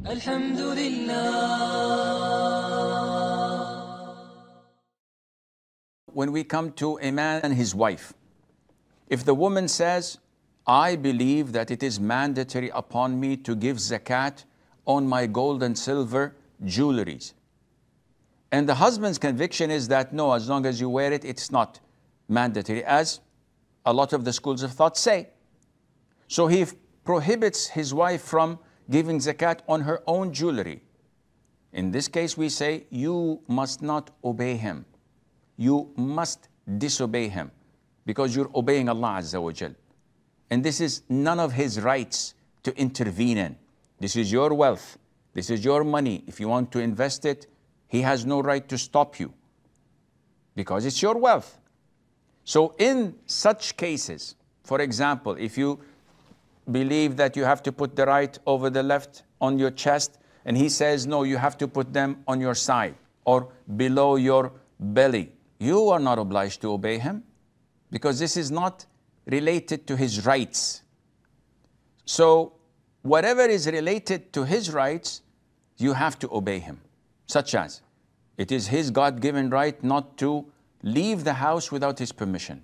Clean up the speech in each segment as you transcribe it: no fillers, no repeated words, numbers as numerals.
When we come to a man and his wife, if the woman says, I believe that it is mandatory upon me to give zakat on my gold and silver jewelries, and the husband's conviction is that no, as long as you wear it, it's not mandatory, as a lot of the schools of thought say. So he prohibits his wife from giving zakat on her own jewelry. In this case, we say, you must not obey him. You must disobey him, because you're obeying Allah Azza wa Jal. And this is none of his rights to intervene in. This is your wealth. This is your money. If you want to invest it, he has no right to stop you, because it's your wealth. So in such cases, for example, if you believe that you have to put the right over the left on your chest, and he says, no, you have to put them on your side or below your belly, you are not obliged to obey him, because this is not related to his rights. So whatever is related to his rights, you have to obey him, such as it is his God-given right not to leave the house without his permission.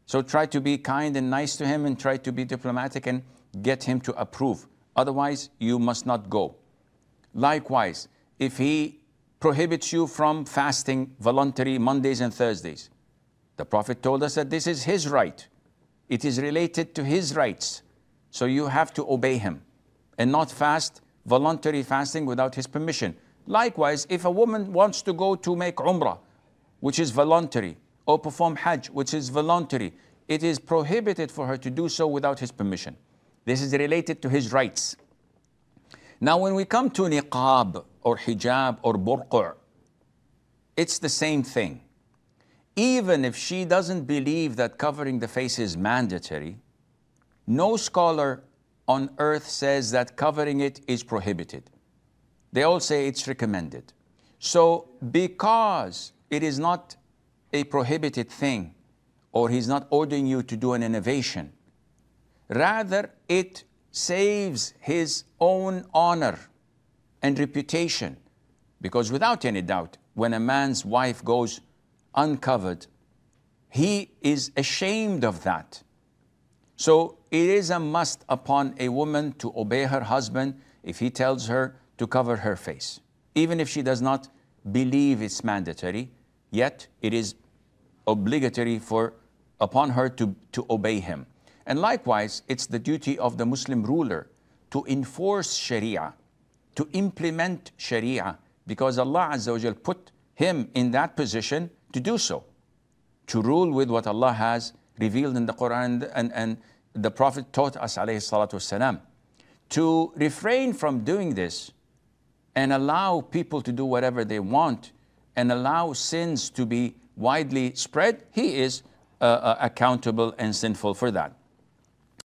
So try to be kind and nice to him, and try to be diplomatic and get him to approve. Otherwise, you must not go. Likewise, if he prohibits you from fasting voluntary Mondays and Thursdays, the Prophet told us that this is his right. It is related to his rights. So you have to obey him and not fast voluntary fasting without his permission. Likewise, if a woman wants to go to make Umrah, which is voluntary, or perform Hajj, which is voluntary, it is prohibited for her to do so without his permission. This is related to his rights. Now, when we come to niqab or hijab or burqa', it's the same thing. Even if she doesn't believe that covering the face is mandatory, no scholar on earth says that covering it is prohibited. They all say it's recommended. So because it is not a prohibited thing, or he's not ordering you to do an innovation, rather it saves his own honor and reputation. Because without any doubt, when a man's wife goes uncovered, he is ashamed of that. So it is a must upon a woman to obey her husband if he tells her to cover her face. Even if she does not believe it's mandatory, yet it is obligatory upon her to obey him. And likewise, it's the duty of the Muslim ruler to enforce Sharia, to implement Sharia, because Allah Azza wa Jal put him in that position to do so, to rule with what Allah has revealed in the Quran and the Prophet taught us, alayhi salatu wasalam. To refrain from doing this and allow people to do whatever they want and allow sins to be widely spread, he is accountable and sinful for that.